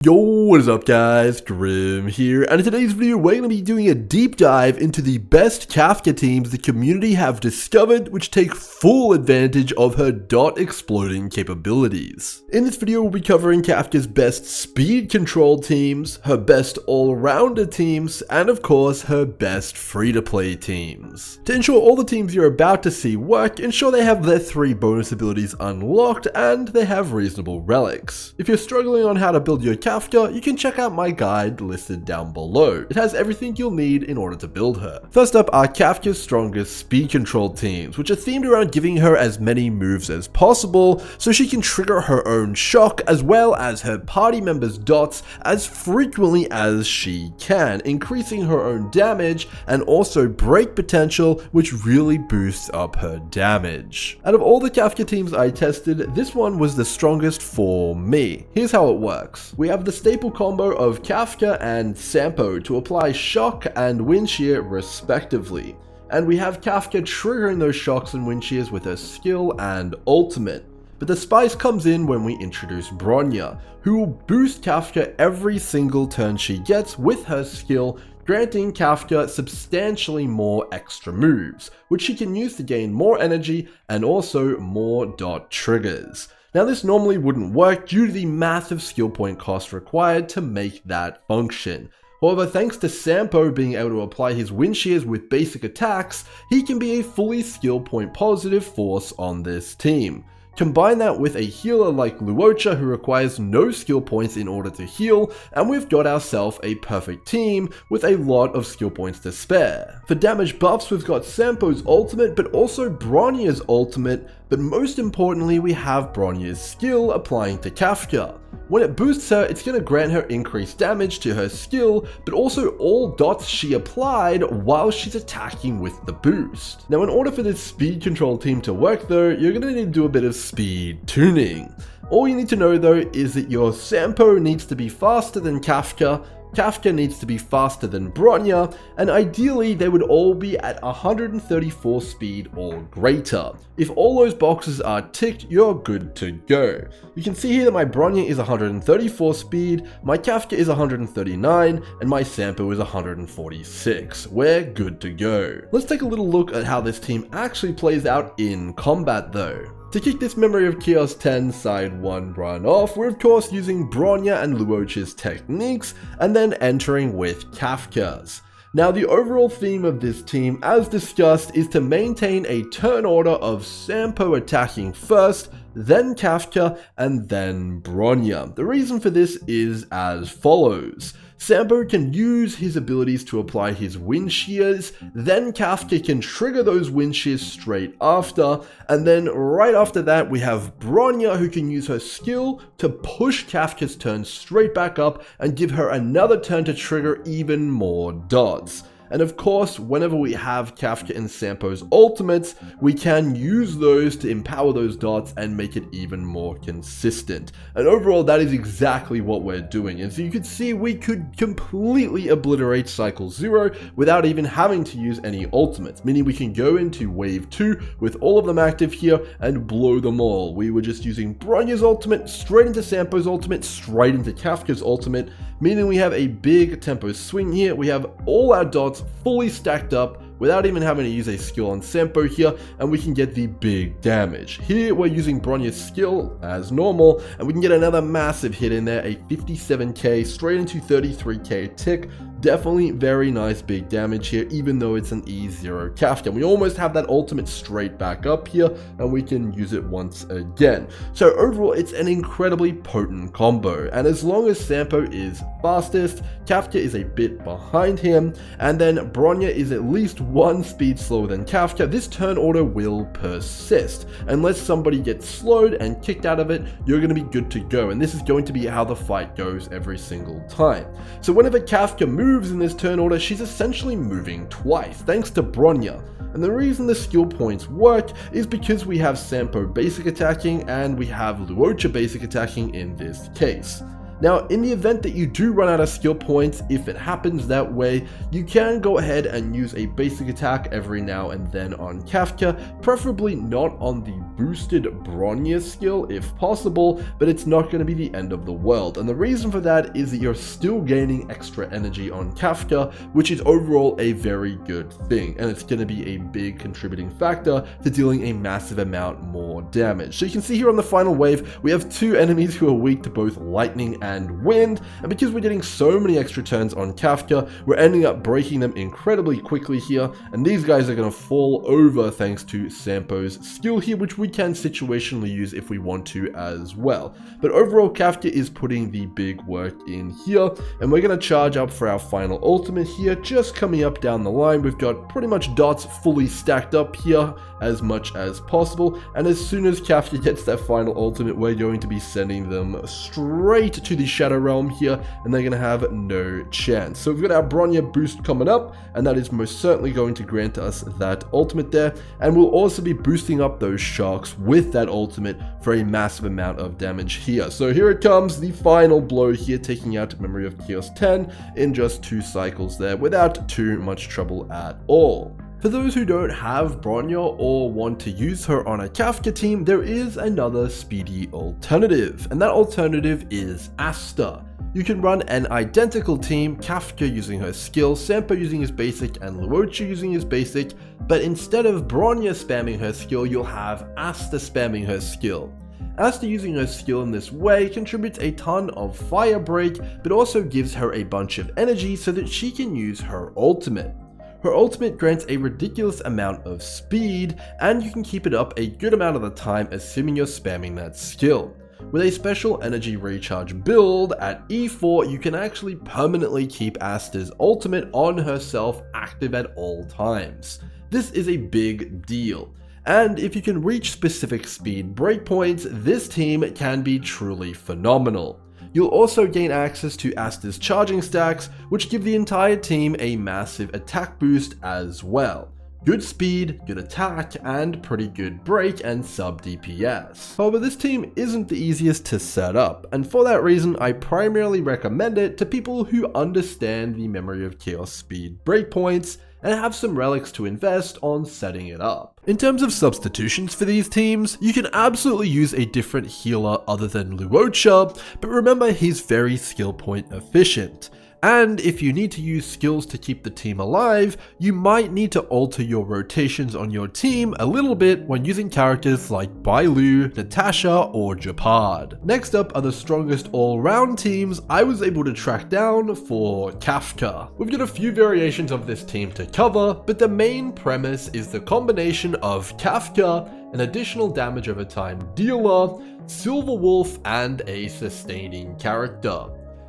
Yo, what is up guys, Grim here, and in today's video we're going to be doing a deep dive into the best Kafka teams the community have discovered which take full advantage of her dot exploding capabilities. In this video we'll be covering Kafka's best speed control teams, her best all-rounder teams, and of course her best free-to-play teams. To ensure all the teams you're about to see work, ensure they have their 3 bonus abilities unlocked and they have reasonable relics. If you're struggling on how to build your Kafka, you can check out my guide listed down below. It has everything you'll need in order to build her. First up are Kafka's strongest speed control teams, which are themed around giving her as many moves as possible so she can trigger her own shock as well as her party members' dots as frequently as she can, increasing her own damage and also break potential, which really boosts up her damage. Out of all the Kafka teams I tested, this one was the strongest for me. Here's how it works. We have the staple combo of Kafka and Sampo to apply shock and wind shear respectively, and we have Kafka triggering those shocks and wind shears with her skill and ultimate. But the spice comes in when we introduce Bronya, who will boost Kafka every single turn she gets with her skill, granting Kafka substantially more extra moves, which she can use to gain more energy and also more dot triggers. Now this normally wouldn't work due to the massive skill point cost required to make that function. However, thanks to Sampo being able to apply his wind shears with basic attacks, he can be a fully skill point positive force on this team. Combine that with a healer like Luocha who requires no skill points in order to heal, and we've got ourselves a perfect team with a lot of skill points to spare. For damage buffs we've got Sampo's ultimate but also Bronya's ultimate, but most importantly we have Bronya's skill applying to Kafka. When it boosts her, it's going to grant her increased damage to her skill, but also all dots she applied while she's attacking with the boost. Now in order for this speed control team to work though, you're going to need to do a bit of speed tuning. All you need to know though is that your Sampo needs to be faster than Kafka, Kafka needs to be faster than Bronya, and ideally they would all be at 134 speed or greater. If all those boxes are ticked, you're good to go. You can see here that my Bronya is 134 speed, my Kafka is 139, and my Sampo is 146. We're good to go. Let's take a little look at how this team actually plays out in combat though. To kick this Memory of Chaos 10 Side 1 run off, we're of course using Bronya and Luocha's techniques, and then entering with Kafka's. Now the overall theme of this team, as discussed, is to maintain a turn order of Sampo attacking first, then Kafka, and then Bronya. The reason for this is as follows. Sampo can use his abilities to apply his wind shears, then Kafka can trigger those wind shears straight after, and then right after that we have Bronya who can use her skill to push Kafka's turn straight back up and give her another turn to trigger even more dots. And of course, whenever we have Kafka and Sampo's ultimates, we can use those to empower those dots and make it even more consistent. And overall, that is exactly what we're doing. And so you could see we could completely obliterate Cycle 0 without even having to use any ultimates, meaning we can go into Wave 2 with all of them active here and blow them all. We were just using Bronya's ultimate, straight into Sampo's ultimate, straight into Kafka's ultimate, meaning we have a big tempo swing here. We have all our dots fully stacked up without even having to use a skill on Sampo here, and we can get the big damage. Here we're using Bronya's skill as normal, and we can get another massive hit in there, a 57k straight into 33k tick. Definitely very nice big damage here, even though it's an E0 Kafka. We almost have that ultimate straight back up here, and we can use it once again. So overall, it's an incredibly potent combo, and as long as Sampo is fastest, Kafka is a bit behind him, and then Bronya is at least 1 speed slower than Kafka, this turn order will persist. Unless somebody gets slowed and kicked out of it, you're going to be good to go, and this is going to be how the fight goes every single time. So whenever Kafka moves in this turn order, she's essentially moving twice, thanks to Bronya. And the reason the skill points work is because we have Sampo basic attacking and we have Luocha basic attacking in this case. Now, in the event that you do run out of skill points, if it happens that way, you can go ahead and use a basic attack every now and then on Kafka, preferably not on the boosted Bronya skill if possible, but it's not going to be the end of the world. And the reason for that is that you're still gaining extra energy on Kafka, which is overall a very good thing, and it's going to be a big contributing factor to dealing a massive amount more damage. So you can see here on the final wave, we have 2 enemies who are weak to both lightning and wind, and because we're getting so many extra turns on Kafka, we're ending up breaking them incredibly quickly here, and these guys are going to fall over thanks to Sampo's skill here, which we can situationally use if we want to as well. But overall, Kafka is putting the big work in here, and we're going to charge up for our final ultimate here. Just coming up down the line, we've got pretty much dots fully stacked up here as much as possible, and as soon as Kafka gets that final ultimate, we're going to be sending them straight to the Shadow Realm here, and they're going to have no chance. So we've got our Bronya boost coming up, and that is most certainly going to grant us that ultimate there, and we'll also be boosting up those sharks with that ultimate for a massive amount of damage here. So here it comes, the final blow here, taking out Memory of Chaos 10 in just 2 cycles there without too much trouble at all. For those who don't have Bronya or want to use her on a Kafka team, there is another speedy alternative, and that alternative is Asta. You can run an identical team, Kafka using her skill, Sampo using his basic, and Luocha using his basic, but instead of Bronya spamming her skill, you'll have Asta spamming her skill. Asta using her skill in this way contributes a ton of fire break, but also gives her a bunch of energy so that she can use her ultimate. Her ultimate grants a ridiculous amount of speed, and you can keep it up a good amount of the time assuming you're spamming that skill. With a special energy recharge build at E4, you can actually permanently keep Asta's ultimate on herself active at all times. This is a big deal, and if you can reach specific speed breakpoints, this team can be truly phenomenal. You'll also gain access to Asta's charging stacks, which give the entire team a massive attack boost as well. Good speed, good attack, and pretty good break and sub DPS. However, this team isn't the easiest to set up, and for that reason, I primarily recommend it to people who understand the Memory of Chaos speed breakpoints and have some relics to invest on setting it up. In terms of substitutions for these teams, you can absolutely use a different healer other than Luocha, but remember he's very skill point efficient. And if you need to use skills to keep the team alive, you might need to alter your rotations on your team a little bit when using characters like Bailu, Natasha, or Japad. Next up are the strongest all-round teams I was able to track down for Kafka. We've got a few variations of this team to cover, but the main premise is the combination of Kafka, an additional damage over time dealer, Silver Wolf, and a sustaining character.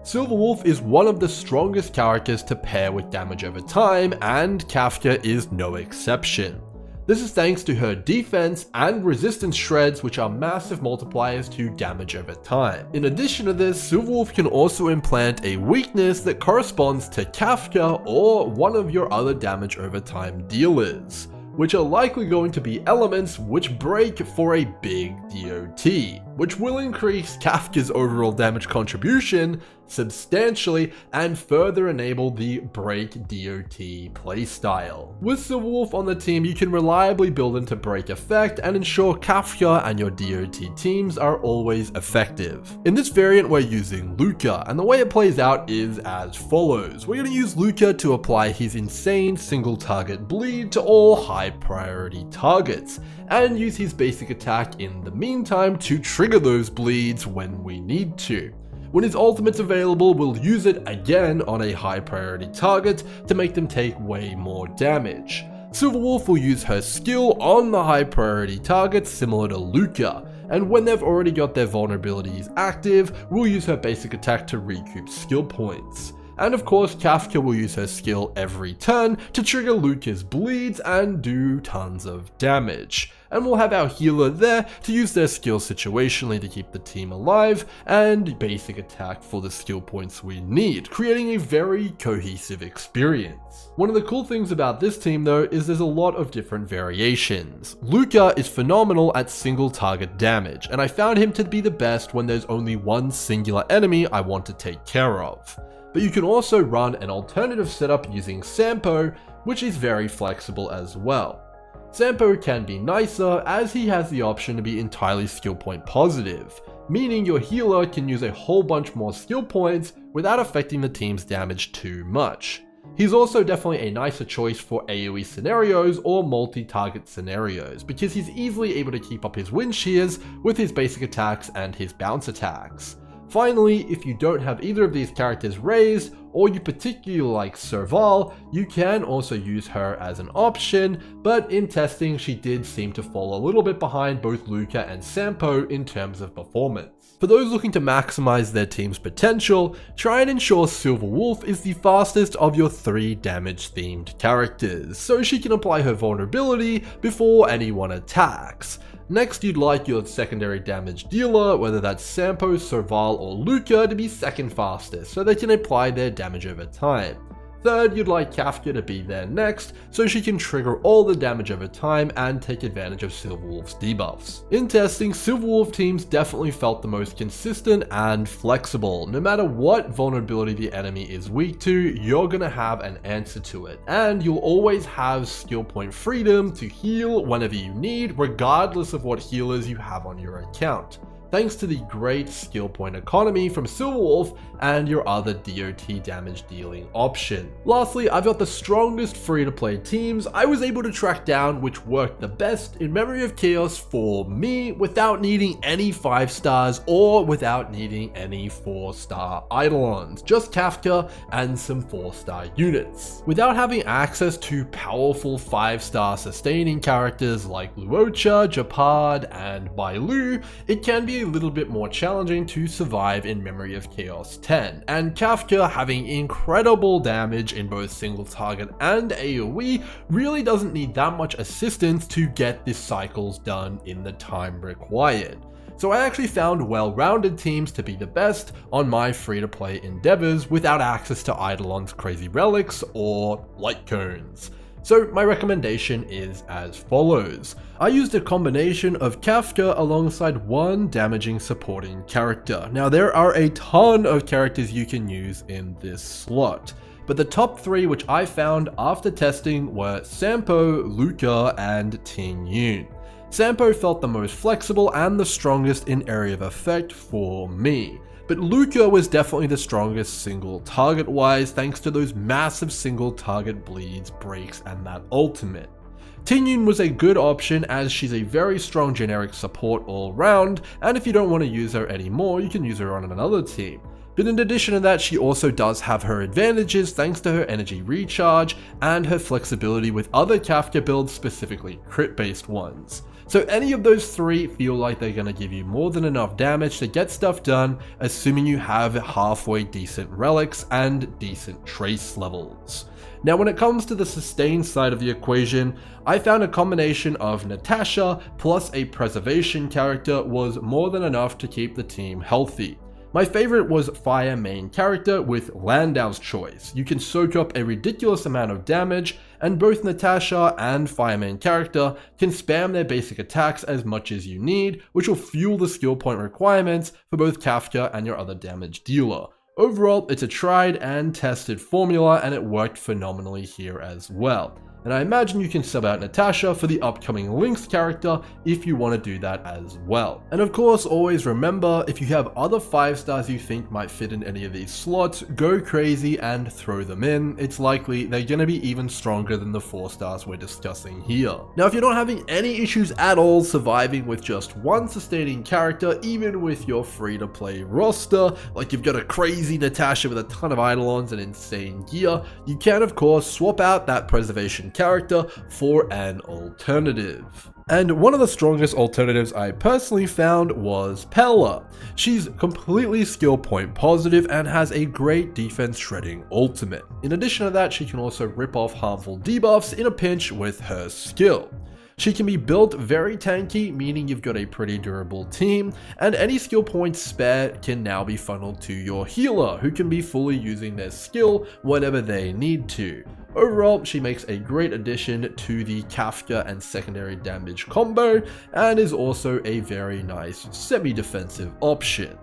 Silver Wolf is one of the strongest characters to pair with damage over time, and Kafka is no exception. This is thanks to her defense and resistance shreds, which are massive multipliers to damage over time. In addition to this, Silver Wolf can also implant a weakness that corresponds to Kafka or one of your other damage over time dealers, which are likely going to be elements which break for a big DOT, which will increase Kafka's overall damage contribution substantially and further enable the break DOT playstyle. With Silver Wolf on the team, you can reliably build into break effect and ensure Kafka and your DOT teams are always effective. In this variant, we're using Luocha, and the way it plays out is as follows. We're going to use Luocha to apply his insane single target bleed to all high priority targets, and use his basic attack in the meantime to trigger those bleeds when we need to. When his ultimate's available, we'll use it again on a high priority target to make them take way more damage. Silver Wolf will use her skill on the high priority targets similar to Luocha, and when they've already got their vulnerabilities active, we'll use her basic attack to recoup skill points. And of course, Kafka will use her skill every turn to trigger Luocha's bleeds and do tons of damage. and we'll have our healer there to use their skill situationally to keep the team alive, and basic attack for the skill points we need, creating a very cohesive experience. One of the cool things about this team though is there's a lot of different variations. Luocha is phenomenal at single target damage, and I found him to be the best when there's only one singular enemy I want to take care of. But you can also run an alternative setup using Sampo, which is very flexible as well. Sampo can be nicer as he has the option to be entirely skill point positive, meaning your healer can use a whole bunch more skill points without affecting the team's damage too much. He's also definitely a nicer choice for AoE scenarios or multi-target scenarios, because he's easily able to keep up his wind shears with his basic attacks and his bounce attacks. Finally, if you don't have either of these characters raised, or you particularly like Serval, you can also use her as an option, but in testing she did seem to fall a little bit behind both Luocha and Sampo in terms of performance. For those looking to maximize their team's potential, try and ensure Silver Wolf is the fastest of your 3 damage themed characters, so she can apply her vulnerability before anyone attacks. Next, you'd like your secondary damage dealer, whether that's Sampo, Serval, or Luocha, to be second fastest, so they can apply their damage over time. Third, you'd like Kafka to be there next, so she can trigger all the damage over time and take advantage of Silver Wolf's debuffs. In testing, Silver Wolf teams definitely felt the most consistent and flexible. No matter what vulnerability the enemy is weak to, you're gonna have an answer to it, and you'll always have skill point freedom to heal whenever you need, regardless of what healers you have on your account, thanks to the great skill point economy from Silver Wolf and your other DOT damage dealing option. Lastly, I've got the strongest free-to-play teams I was able to track down which worked the best in Memory of Chaos for me without needing any 5 stars or without needing any 4-star Eidolons, just Kafka and some 4-star units. Without having access to powerful 5-star sustaining characters like Luocha, Japad, and Bailu, it can be a little bit more challenging to survive in Memory of Chaos 10, and Kafka having incredible damage in both single target and AoE really doesn't need that much assistance to get the cycles done in the time required. So I actually found well-rounded teams to be the best on my free-to-play endeavors without access to Eidolon's crazy relics or light cones. So my recommendation is as follows. I used a combination of Kafka alongside one damaging supporting character. Now there are a ton of characters you can use in this slot, but the top 3 which I found after testing were Sampo, Luocha, and Ting Yun. Sampo felt the most flexible and the strongest in area of effect for me. But Luocha was definitely the strongest single target wise thanks to those massive single target bleeds, breaks, and that ultimate. Ting Yun was a good option as she's a very strong generic support all round, and if you don't want to use her anymore, you can use her on another team. But in addition to that, she also does have her advantages thanks to her energy recharge and her flexibility with other Kafka builds, specifically crit based ones. So any of those 3 feel like they're going to give you more than enough damage to get stuff done, assuming you have halfway decent relics and decent trace levels. Now when it comes to the sustain side of the equation, I found a combination of Natasha plus a preservation character was more than enough to keep the team healthy. My favorite was Fire main character with Landau's choice. You can soak up a ridiculous amount of damage, and both Natasha and Fire main character can spam their basic attacks as much as you need, which will fuel the skill point requirements for both Kafka and your other damage dealer. Overall, it's a tried and tested formula, and it worked phenomenally here as well. And I imagine you can sub out Natasha for the upcoming Lynx character if you want to do that as well. And of course, always remember, if you have other 5 stars you think might fit in any of these slots, go crazy and throw them in. It's likely they're going to be even stronger than the 4 stars we're discussing here. Now, if you're not having any issues at all surviving with just one sustaining character, even with your free-to-play roster, like you've got a crazy Natasha with a ton of Eidolons and insane gear, you can of course swap out that preservation character for an alternative. And one of the strongest alternatives I personally found was Pella. She's completely skill point positive and has a great defense shredding ultimate. In addition to that, she can also rip off harmful debuffs in a pinch with her skill. She can be built very tanky, meaning you've got a pretty durable team, and any skill points spare can now be funneled to your healer, who can be fully using their skill whenever they need to. Overall, she makes a great addition to the Kafka and secondary damage combo, and is also a very nice semi-defensive option.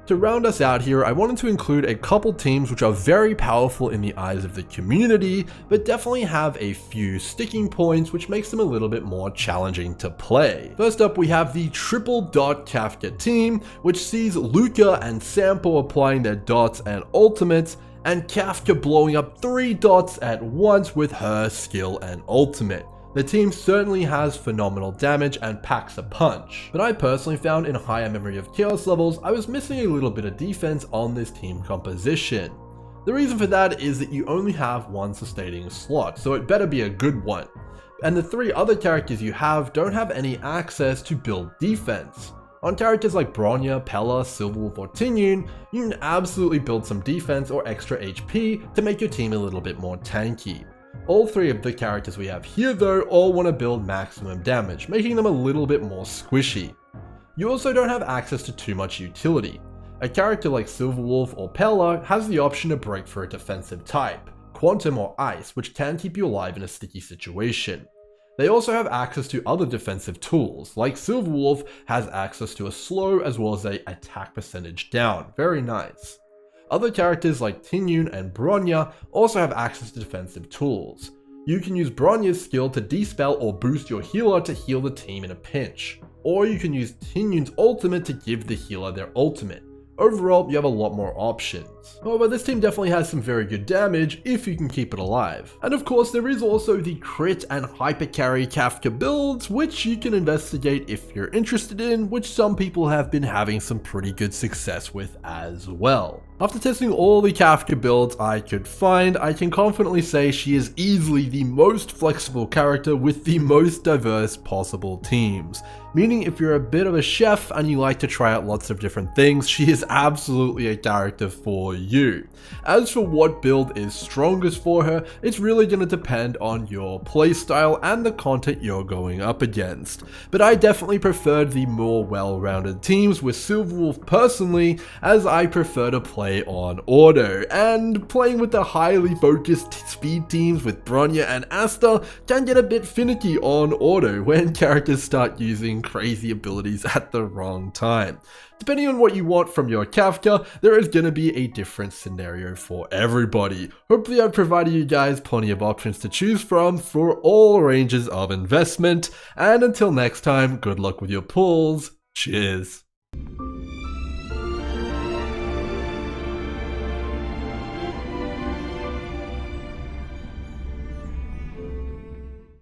To round us out here, I wanted to include a couple teams which are very powerful in the eyes of the community, but definitely have a few sticking points which makes them a little bit more challenging to play. First up, we have the triple dot Kafka team, which sees Luocha and Sampo applying their dots and ultimates, and Kafka blowing up 3 dots at once with her skill and ultimate. The team certainly has phenomenal damage and packs a punch, but I personally found in higher memory of chaos levels, I was missing a little bit of defense on this team composition. The reason for that is that you only have one sustaining slot, so it better be a good one. And the 3 other characters you have don't have any access to build defense. On characters like Bronya, Pella, Silverwolf, or Tinyun, you can absolutely build some defense or extra HP to make your team a little bit more tanky. All 3 of the characters we have here though all want to build maximum damage, making them a little bit more squishy. You also don't have access to too much utility. A character like Silverwolf or Pella has the option to break for a defensive type, Quantum or Ice, which can keep you alive in a sticky situation. They also have access to other defensive tools, like Silverwolf has access to a slow as well as a attack percentage down, very nice. Other characters like Tinyun and Bronya also have access to defensive tools. You can use Bronya's skill to dispel or boost your healer to heal the team in a pinch, or you can use Tinyun's ultimate to give the healer their ultimate. Overall, you have a lot more options. However, this team definitely has some very good damage if you can keep it alive. And of course, there is also the crit and hyper carry Kafka builds, which you can investigate if you're interested in, which some people have been having some pretty good success with as well. After testing all the Kafka builds I could find, I can confidently say she is easily the most flexible character with the most diverse possible teams. Meaning if you're a bit of a chef and you like to try out lots of different things, she is absolutely a character for you. As for what build is strongest for her, it's really going to depend on your playstyle and the content you're going up against. But I definitely preferred the more well-rounded teams with Silverwolf personally, as I prefer to play on auto, and playing with the highly focused speed teams with Bronya and Asta can get a bit finicky on auto when characters start using crazy abilities at the wrong time. Depending on what you want from your Kafka, there is going to be a different scenario for everybody. Hopefully I've provided you guys plenty of options to choose from for all ranges of investment, and until next time, good luck with your pulls. Cheers.